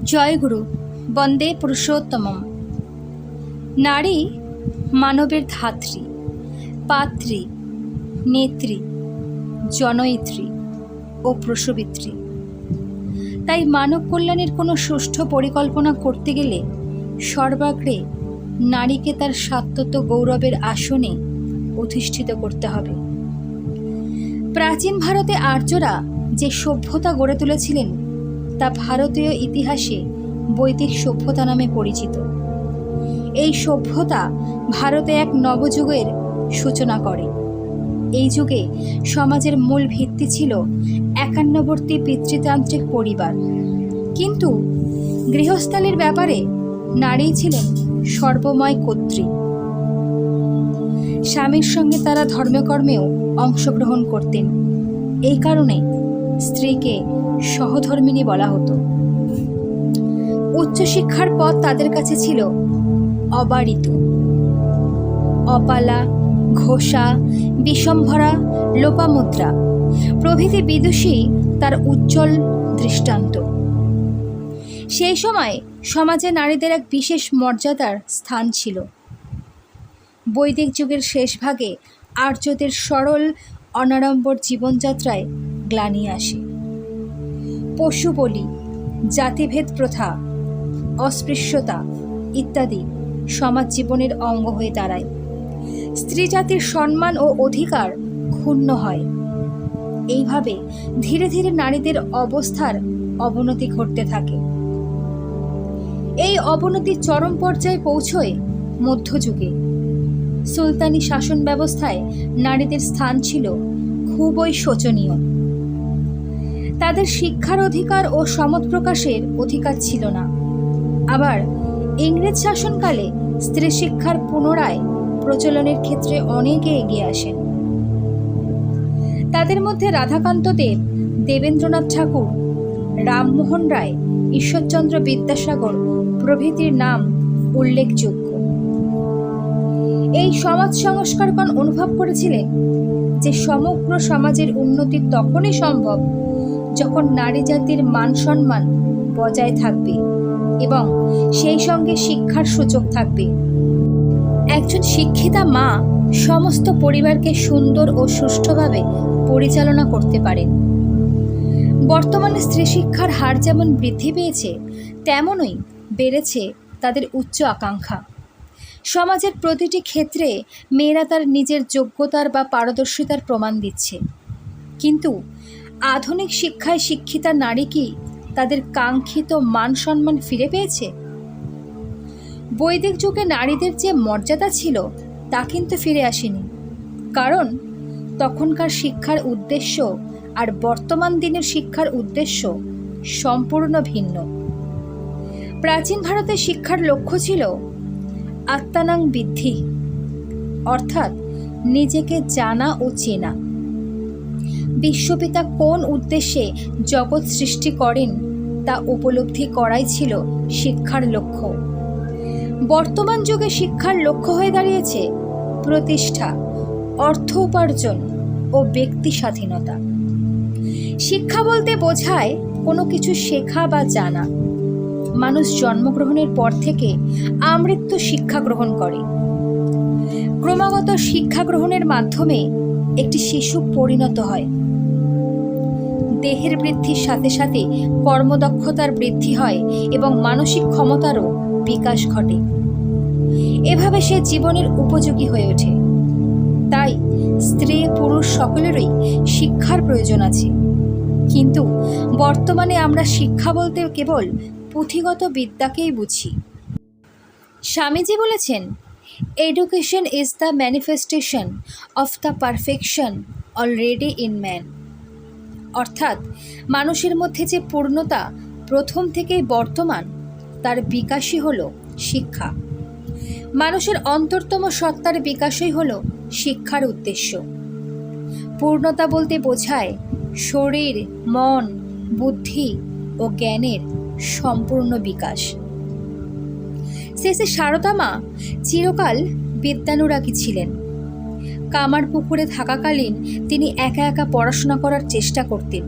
জয়গুরু বন্দে পুরুষোত্তমম। নারী মানবের ধাত্রী, পাত্রী, নেত্রী, জনয়িত্রী ও প্রসবিত্রী। তাই মানব কল্যাণের কোনো সুষ্ঠু পরিকল্পনা করতে গেলে সর্বাগ্রে নারীকে তার শাশ্বত গৌরবের আসনে অধিষ্ঠিত করতে হবে। প্রাচীন ভারতে আর্যরা যে সভ্যতা গড়ে তুলেছিলেন তা ভারতীয় ইতিহাসে বৈদিক সভ্যতা নামে পরিচিত। এই সভ্যতা ভারতে এক নবযুগের সূচনা করে। এই যুগে সমাজের মূল ভিত্তি ছিল একান্নবর্তী পিতৃতান্ত্রিক পরিবার, কিন্তু গৃহস্থালির ব্যাপারে নারী ছিলেন সর্বময় কর্ত্রী। স্বামীর সঙ্গে তারা ধর্মকর্মেও অংশগ্রহণ করতেন। এই কারণে স্ত্রীকে সহধর্মিণী বলা হতো। উচ্চশিক্ষার পথ তাদের কাছে ছিল অবারিত। অপালা, ঘোষা, বিশ্বম্ভরা, লোপামুদ্রা প্রভৃতি বিদুষী তার উজ্জ্বল দৃষ্টান্ত। সেই সময় সমাজে নারীদের এক বিশেষ মর্যাদার স্থান ছিল। বৈদিক যুগের শেষ ভাগে আর্যদের সরল অনাড়ম্বর জীবনযাত্রায় গ্লানি আসে। পশু বলি, জাতিভেদ প্রথা, অস্পৃশ্যতা ইত্যাদি সমাজ জীবনের অঙ্গ হয়ে দাঁড়ায়। স্ত্রী জাতির সম্মান ও অধিকার ক্ষুণ্ণ হয়। এইভাবে ধীরে ধীরে নারীদের অবস্থার অবনতি ঘটতে থাকে। এই অবনতির চরম পর্যায়ে পৌঁছয় মধ্যযুগে। সুলতানি শাসন ব্যবস্থায় নারীদের স্থান ছিল খুবই শোচনীয়। তাদের শিক্ষার অধিকার ও সমত প্রকাশের অধিকার ছিল না। আবার ইংরেজ শাসনকালে স্ত্রী শিক্ষার পুনরায় প্রচলনের ক্ষেত্রে অনেকে এগিয়ে আসেন। তাদের মধ্যে রাধাকান্ত দেব, দেবেন্দ্রনাথ ঠাকুর, রামমোহন রায়, ঈশ্বরচন্দ্র বিদ্যাসাগর প্রভৃতির নাম উল্লেখযোগ্য। এই সমাজ সংস্কারগণ অনুভব করেছিলেন যে সমগ্র সমাজের উন্নতি তখনই সম্ভব যখন নারী জাতির মান সম্মান বজায় থাকবে এবং সেই সঙ্গে শিক্ষার সুযোগ থাকবে। একজন শিক্ষিতা মা সমস্ত পরিবারকে সুন্দর ও সুষ্ঠুভাবে পরিচালনা করতে পারেন। বর্তমানে স্ত্রী শিক্ষার হার যেমন বৃদ্ধি পেয়েছে, তেমনই বেড়েছে তাদের উচ্চ আকাঙ্ক্ষা। সমাজের প্রতিটি ক্ষেত্রে মেয়েরা তার নিজের যোগ্যতার বা পারদর্শিতার প্রমাণ দিচ্ছে, কিন্তু আধুনিক শিক্ষায় শিক্ষিতা নারী কি তাদের কাঙ্ক্ষিত মান সম্মান ফিরে পেয়েছে? বৈদিক যুগে নারীদের যে মর্যাদা ছিল তা কিন্তু ফিরে আসেনি, কারণ তখনকার শিক্ষার উদ্দেশ্য আর বর্তমান দিনের শিক্ষার উদ্দেশ্য সম্পূর্ণ ভিন্ন। প্রাচীন ভারতে শিক্ষার লক্ষ্য ছিল আত্মানাং বিদ্ধি, অর্থাৎ নিজেকে জানা ও চেনা। বিশ্বপিতা কোন উদ্দেশ্যে জগৎ সৃষ্টি করেন তা উপলব্ধি করাই ছিল শিক্ষার লক্ষ্য। বর্তমান যুগে শিক্ষার লক্ষ্য হয়ে দাঁড়িয়েছে প্রতিষ্ঠা, অর্থ উপার্জন ও ব্যক্তি স্বাধীনতা। শিক্ষা বলতে বোঝায় কোনো কিছু শেখা বা জানা। মানুষ জন্মগ্রহণের পর থেকে আমৃত্যু শিক্ষা গ্রহণ করে। ক্রমাগত শিক্ষা গ্রহণের মাধ্যমে একটি শিশু পরিণত হয়। দেহের বৃদ্ধির সাথে সাথে কর্মদক্ষতার বৃদ্ধি হয় এবং মানসিক ক্ষমতারও বিকাশ ঘটে। এভাবে সে জীবনের উপযোগী হয়ে ওঠে। তাই স্ত্রী পুরুষ সকলেরই শিক্ষার প্রয়োজন আছে, কিন্তু বর্তমানে আমরা শিক্ষা বলতে কেবল পুঁথিগত বিদ্যাকেই বুঝি। স্বামীজি বলেছেন, education is the manifestation of the perfection already in man. অর্থাৎ মানুষের মধ্যে যে পূর্ণতা প্রথম থেকেই বর্তমান, তার বিকাশই হল শিক্ষা। মানুষের অন্তরতম সত্তার বিকাশই হল শিক্ষার উদ্দেশ্য। পূর্ণতা বলতে বোঝায় শরীর, মন, বুদ্ধি ও জ্ঞানের সম্পূর্ণ বিকাশ। শেষে সারদা মা চিরকাল বিদ্যানুরাগী ছিলেন। কামারপুকুরে থাকাকালীন তিনি একা একা পড়াশোনা করার চেষ্টা করতেন।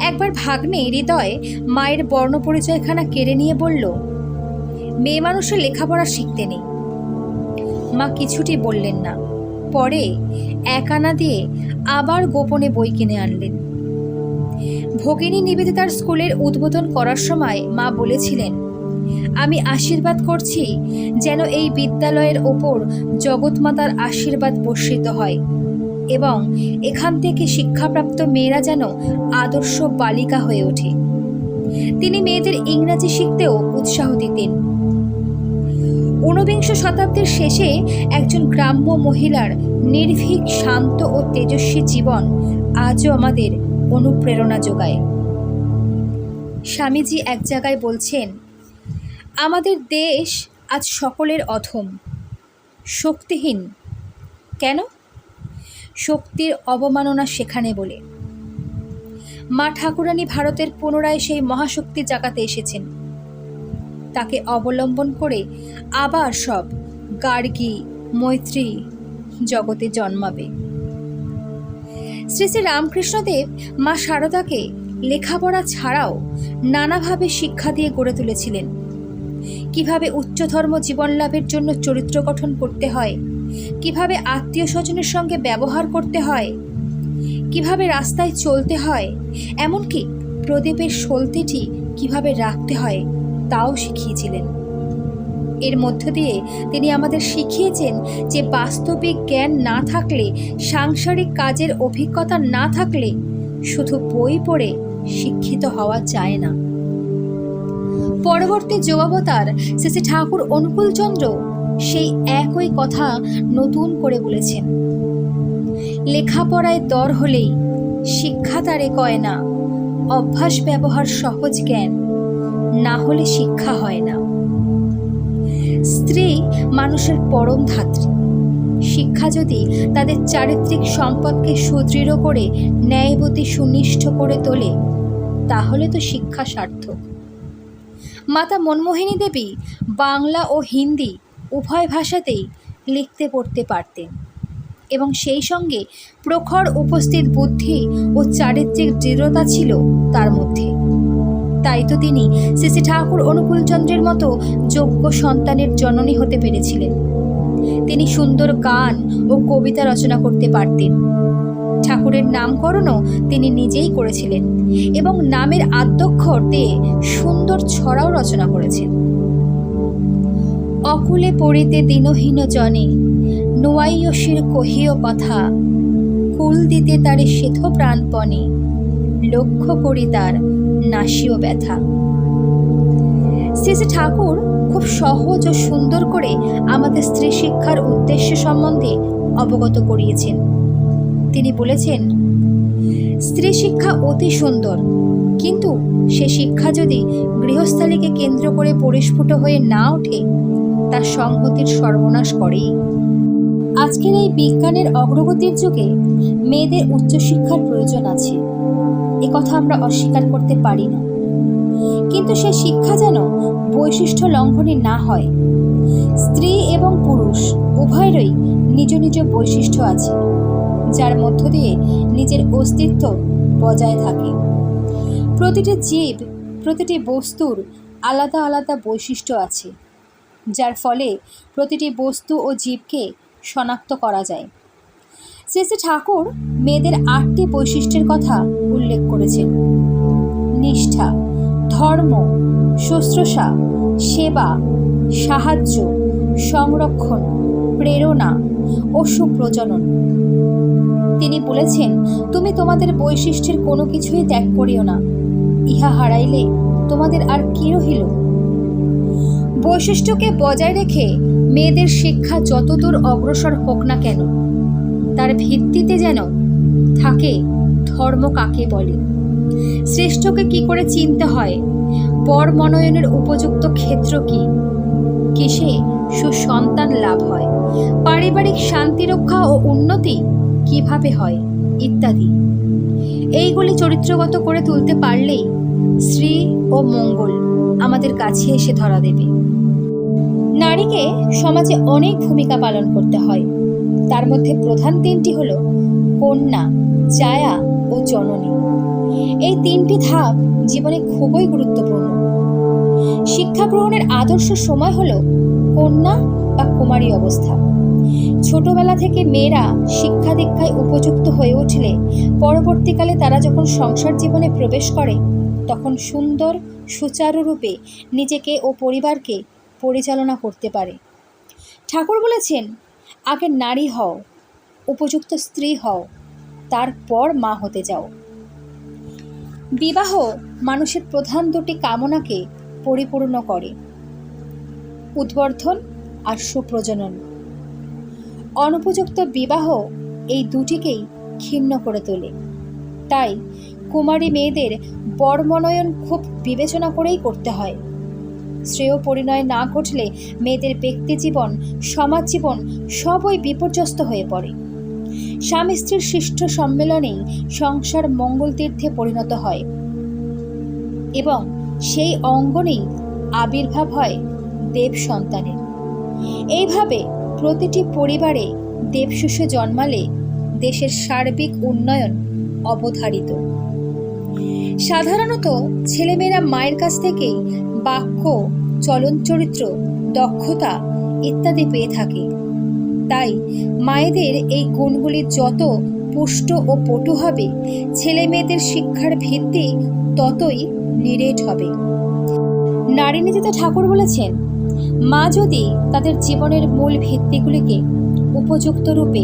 একবার ভাগ্নে হৃদয় মায়ের বর্ণপরিচয়খানা কেড়ে নিয়ে বলল, মেয়ে মানুষের লেখাপড়া শিখতে নেই। মা কিছুটি বললেন না। পরে এক আনা দিয়ে আবার গোপনে বই কিনে আনলেন। ভগিনী নিবেদিতার স্কুলের উদ্বোধন করার সময় মা বলেছিলেন, আমি আশীর্বাদ করছি যেন এই বিদ্যালয়ের ওপর জগৎমাতার আশীর্বাদ বর্ষিত হয় এবং এখান থেকে শিক্ষাপ্রাপ্ত মেয়েরা যেন আদর্শ বালিকা হয়ে ওঠে। তিনি মেয়েদের ইংরাজি শিখতেও উৎসাহ দিতেন। ঊনবিংশ শতাব্দীর শেষে একজন গ্রাম্য মহিলার নির্ভীক, শান্ত ও তেজস্বী জীবন আজও আমাদের অনুপ্রেরণা যোগায়। স্বামীজি এক জায়গায় বলছেন, আমাদের দেশ আজ সকলের অধম, শক্তিহীন। কেন? শক্তির অবমাননা সেখানে বলে। মা ঠাকুরানী ভারতের পুনরায় সেই মহাশক্তি জাগাতে এসেছেন। তাকে অবলম্বন করে আবার সব গার্গী, মৈত্রী জগতে জন্মাবে। শ্রী শ্রী রামকৃষ্ণদেব মা শারদাকে লেখাপড়া ছাড়াও নানাভাবে শিক্ষা দিয়ে গড়ে তুলেছিলেন। কিভাবে উচ্চধর্ম জীবন লাভের জন্য চরিত্র গঠন করতে হয়, কিভাবে আত্মীয় স্বজনের সঙ্গে ব্যবহার করতে হয়, কিভাবে রাস্তায় চলতে হয়, এমনকি প্রদীপের সলতেটি কিভাবে রাখতে হয় তাও শিখিয়েছিলেন। এর মধ্য দিয়ে তিনি আমাদের শিখিয়েছেন যে বাস্তবিক জ্ঞান না থাকলে, সাংসারিক কাজের অভিজ্ঞতা না থাকলে শুধু বই পড়ে শিক্ষিত হওয়া যায় না। পরবর্তী যোগাবতার শ্রী শ্রী ঠাকুর অনুকূলচন্দ্র সেই একই কথা নতুন করে বলেছেন, লেখাপড়ায় দর হলেই শিক্ষা তারে কয় না, অভ্যাস ব্যবহার সহজ জ্ঞান না হলে শিক্ষা হয় না। স্ত্রী মানুষের পরম ধাত্রী। শিক্ষা যদি তাদের চারিত্রিক সম্পদকে সুদৃঢ় করে ন্যায়বতী সুনিষ্ঠ করে তোলে, তাহলে তো শিক্ষা সার্থক। মাতা মনমোহিনী দেবী বাংলা ও হিন্দি উভয় ভাষাতেই লিখতে পড়তে পারতেন এবং সেই সঙ্গে প্রখর উপস্থিত বুদ্ধি ও চারিত্রিক দৃঢ়তা ছিল তার মধ্যে। তাই তো তিনি শ্রী শ্রী ঠাকুর অনুকূলচন্দ্রের মতো যোগ্য সন্তানের জননী হতে পেরেছিলেন। তিনি সুন্দর গান ও কবিতা রচনা করতে পারতেন। ঠাকুরের নামকরণও তিনি নিজেই করেছিলেন এবং নামের আদ্যক্ষর দিয়ে সুন্দর ছড়াও রচনা করেছেন। অকুলে পড়িতে দিনহীন জনে, নুয়াইয়সীর কহিও কথা, কুল দিতে তারে সেথ প্রাণপণে, লক্ষ্য করি তার নাসিও ব্যথা। শ্রী শ্রী ঠাকুর খুব সহজ ও সুন্দর করে আমাদের স্ত্রী শিক্ষার উদ্দেশ্য সম্বন্ধে অবগত করিয়েছেন। তিনি বলেছেন, স্ত্রী শিক্ষা অতি সুন্দর, কিন্তু সে শিক্ষা যদি গৃহস্থালীকে কেন্দ্র করে পরিস্ফুট হয়ে না ওঠে, তা সংহতির সর্বনাশ করেই। আজকের এই বিজ্ঞানের অগ্রগতির যুগে মেয়েদের উচ্চশিক্ষার প্রয়োজন আছে, কথা আমরা অস্বীকার করতে পারি না। কিন্তু সে শিক্ষা যেন বৈশিষ্ট্য লঙ্ঘনী না হয়। স্ত্রী এবং পুরুষ উভয়েরই নিজ নিজ বৈশিষ্ট্য আছে, যার মধ্য দিয়ে নিজের অস্তিত্ব বজায় থাকে। প্রতিটি জীব, প্রতিটি বস্তুর আলাদা আলাদা বৈশিষ্ট্য আছে, যার ফলে প্রতিটি বস্তু ও জীবকে শনাক্ত করা যায়। শ্রী শ্রী ঠাকুর মেয়েদের 8টি বৈশিষ্ট্যের কথা উল্লেখ করেছেন: নিষ্ঠা, ধর্ম, শুশ্রূষা, সেবা, সাহায্য, সংরক্ষণ, প্রেরণা ও সুপ্রজনন। তিনি বলেছেন, তুমি তোমাদের বৈশিষ্ট্যের কোনো কিছুই ত্যাগ করিও না, ইহা হারাইলে তোমাদের আর কি রহিল। বৈশিষ্ট্যকে বজায় রেখে মেয়েদের শিক্ষা যতদূর অগ্রসর হোক না কেন, তার ভিত্তিতে যেন থাকে ধর্ম কাকে বলে, শ্রেষ্ঠকে কি করে চিনতে হয়, বর মনোনয়নের উপযুক্ত ক্ষেত্র কি, কিসে সুসন্তান লাভ হয়, পারিবারিক শান্তি রক্ষা ও উন্নতি কিভাবে হয় ইত্যাদি। এইগুলি চরিত্রগত করে তুলতে পারলেই শ্রী ও মঙ্গল আমাদের কাছে এসে ধরা দেবে। নারীকে সমাজে অনেক ভূমিকা পালন করতে হয়। তার মধ্যে প্রধান 3টি হল কন্যা, জায়া ও জননী। এই 3টি ধাপ জীবনে খুবই গুরুত্বপূর্ণ। শিক্ষা গ্রহণের আদর্শ সময় হলো কন্যা বা কুমারী অবস্থা। ছোটবেলা থেকে মেয়েরা শিক্ষা দীক্ষায় উপযুক্ত হয়ে উঠলে পরবর্তীকালে তারা যখন সংসার জীবনে প্রবেশ করে তখন সুন্দর সুচারুরূপে নিজেকে ও পরিবারকে পরিচালনা করতে পারে। ঠাকুর বলেছেন, আগে নারী হও, উপযুক্ত স্ত্রী হও, তারপর মা হতে যাও। বিবাহ মানুষের প্রধান 2টি কামনাকে পরিপূর্ণ করে, উদ্বর্ধন আর সুপ্রজনন। অনুপযুক্ত বিবাহ এই দুটিকেই ক্ষীণ করে তোলে। তাই কুমারী মেয়েদের বর মনোনয়ন খুব বিবেচনা করেই করতে হয়। শ্রেয় পরিণয় না ঘটলে মেয়েদের ব্যক্তি জীবন, সমাজ জীবন সবই বিপর্যস্ত হয়ে পড়ে। স্বামী স্ত্রীর শিষ্ট সম্মেলনেই সংসার মঙ্গল তীর্থে পরিণত হয় এবং সেই অঙ্গনেই আবির্ভাব হয় দেব সন্তানের। এইভাবে প্রতিটি পরিবারে দেবশিশু জন্মালে দেশের সার্বিক উন্নয়ন অবধারিত। সাধারণত ছেলেমেয়েরা মায়ের কাছ থেকেই বাক্য, চলন চরিত্র, দক্ষতা ইত্যাদি পেয়ে থাকে। তাই মায়েদের এই গুণগুলি যত পুষ্ট ও পটু হবে, ছেলে মেয়েদের শিক্ষার ভিত্তি ততই নিরেট হবে। নারীনীতিতে ঠাকুর বলেছেন, মা যদি তাদের জীবনের মূল ভিত্তিগুলিকে উপযুক্ত রূপে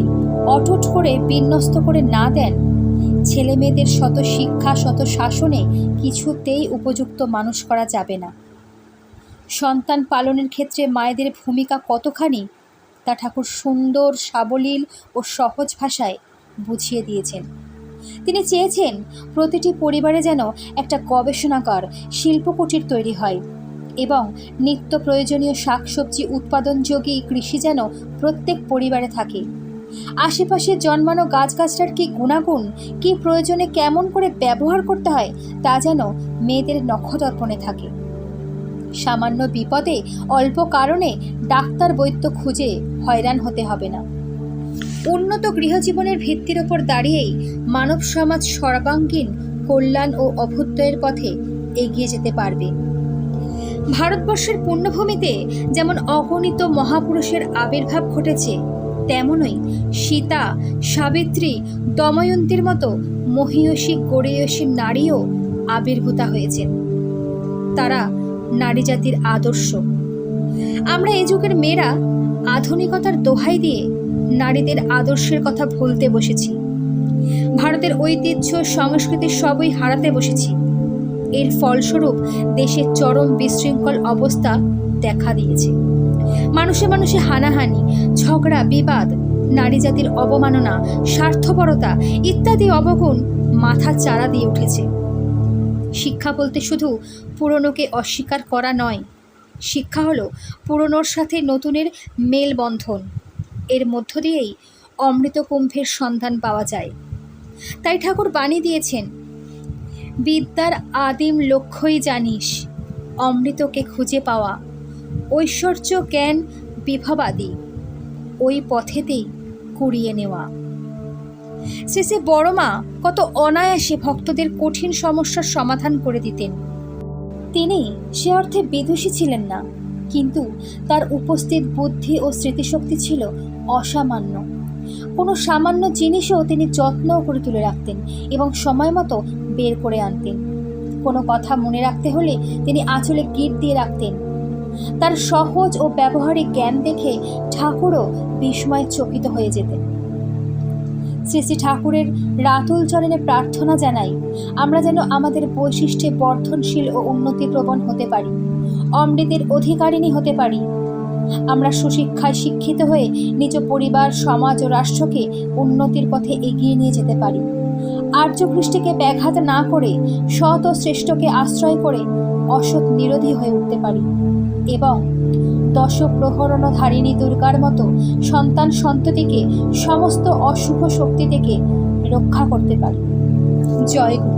অটুট করে বিন্যস্ত করে না দেন, ছেলে মেয়েদের শত শিক্ষা, শত শাসনে কিছুতেই উপযুক্ত মানুষ করা যাবে না। সন্তান পালনের ক্ষেত্রে মায়েদের ভূমিকা কতখানি তা ঠাকুর সুন্দর, সাবলীল ও সহজ ভাষায় বুঝিয়ে দিয়েছেন। তিনি চেয়েছেন প্রতিটি পরিবারে যেন একটা গবেষণাগার, শিল্পকুটির তৈরি হয় এবং নিত্য প্রয়োজনীয় শাকসবজি উৎপাদনযোগী কৃষি যেন প্রত্যেক পরিবারে থাকে। আশেপাশে জন্মানো গাছগাছটার কী গুণাগুণ, কী প্রয়োজনে কেমন করে ব্যবহার করতে হয় তা যেন মেয়েদের নখদর্পণে থাকে। সামান্য বিপদে অল্প কারণে ডাক্তার বৈদ্য খুঁজে হয়রান হতে হবে না। উন্নত গৃহজীবনের ভিত্তির ওপর দাঁড়িয়েই মানব সমাজ সর্বাঙ্গীন কল্যাণ ও অভ্যুদয়ের পথে এগিয়ে যেতে পারবে। ভারতবর্ষের পুণ্যভূমিতে যেমন অগণিত মহাপুরুষের আবির্ভাব ঘটেছে, তেমনই সীতা, সাবিত্রী, দময়ন্তীর মতো মহীয়সী গরীয়সী নারীও আবির্ভূতা হয়েছেন। তারা নারী জাতির আদর্শ। আমরা এই যুগের মেয়েরা আধুনিকতার দোহাই দিয়ে নারীদের আদর্শের কথা ভুলতে বসেছি। ভারতের ঐতিহ্য, সংস্কৃতি সবই হারাতে বসেছি। এর ফলস্বরূপ দেশের চরম বিশৃঙ্খল অবস্থা দেখা দিয়েছে। মানুষে মানুষে হানাহানি, ঝগড়া, বিবাদ, নারী জাতির অবমাননা, স্বার্থপরতা ইত্যাদি অবগুণ মাথা চারা দিয়ে উঠেছে। শিক্ষা বলতে শুধু পুরনোকে অস্বীকার করা নয়, শিক্ষা হলো পুরনোর সাথে নতুনের মেলবন্ধন। এর মধ্য দিয়েই অমৃত কুম্ভের সন্ধান পাওয়া যায়। তাই ঠাকুর বাণী দিয়েছেন, বিদ্যার আদিম লক্ষ্যই জানিস, অমৃতকে খুঁজে পাওয়া, ঐশ্বর্য জ্ঞান বিভবাদি, ওই পথেতেই কুড়িয়ে নেওয়া। শ্রী শ্রী বড়মা কত অনায়াসে ভক্তদের কঠিন সমস্যার সমাধান করে দিতেন। তিনি সে অর্থে বিদুষী ছিলেন না, কিন্তু তার উপস্থিত বুদ্ধি ও স্মৃতিশক্তি ছিল অসামান্য। কোনো সামান্য জিনিসও তিনি যত্ন করে তুলে রাখতেন এবং সময় মতো বের করে আনতেন। কোনো কথা মনে রাখতে হলে তিনি আঁচলে গিট দিয়ে রাখতেন। তার সহজ ও ব্যবহারিক জ্ঞান দেখে ঠাকুরও বিস্ময়ে চকিত হয়ে যেতেন। শ্রী শ্রী ঠাকুরের রাতুল চরণে প্রার্থনা জানাই, আমরা যেন আমাদের বৈশিষ্ট্যে বর্ধনশীল ও উন্নতিপ্রবণ হতে পারি, অমৃতের অধিকারিণী হতে পারি। আমরা সুশিক্ষায় শিক্ষিত হয়ে নিজ পরিবার, সমাজ ও রাষ্ট্রকে উন্নতির পথে এগিয়ে নিয়ে যেতে পারি। আর্য কৃষ্টিকে ব্যাঘাত না করে সৎ ও শ্রেষ্ঠকে আশ্রয় করে অসৎ নিরোধী হয়ে উঠতে পারি এবং দশপ্রহরণধারিণী দুর্গার মতো সন্তান সন্ততিকে সমস্ত অশুভ শক্তি থেকে রক্ষা করতে পারি। জয় গুরু।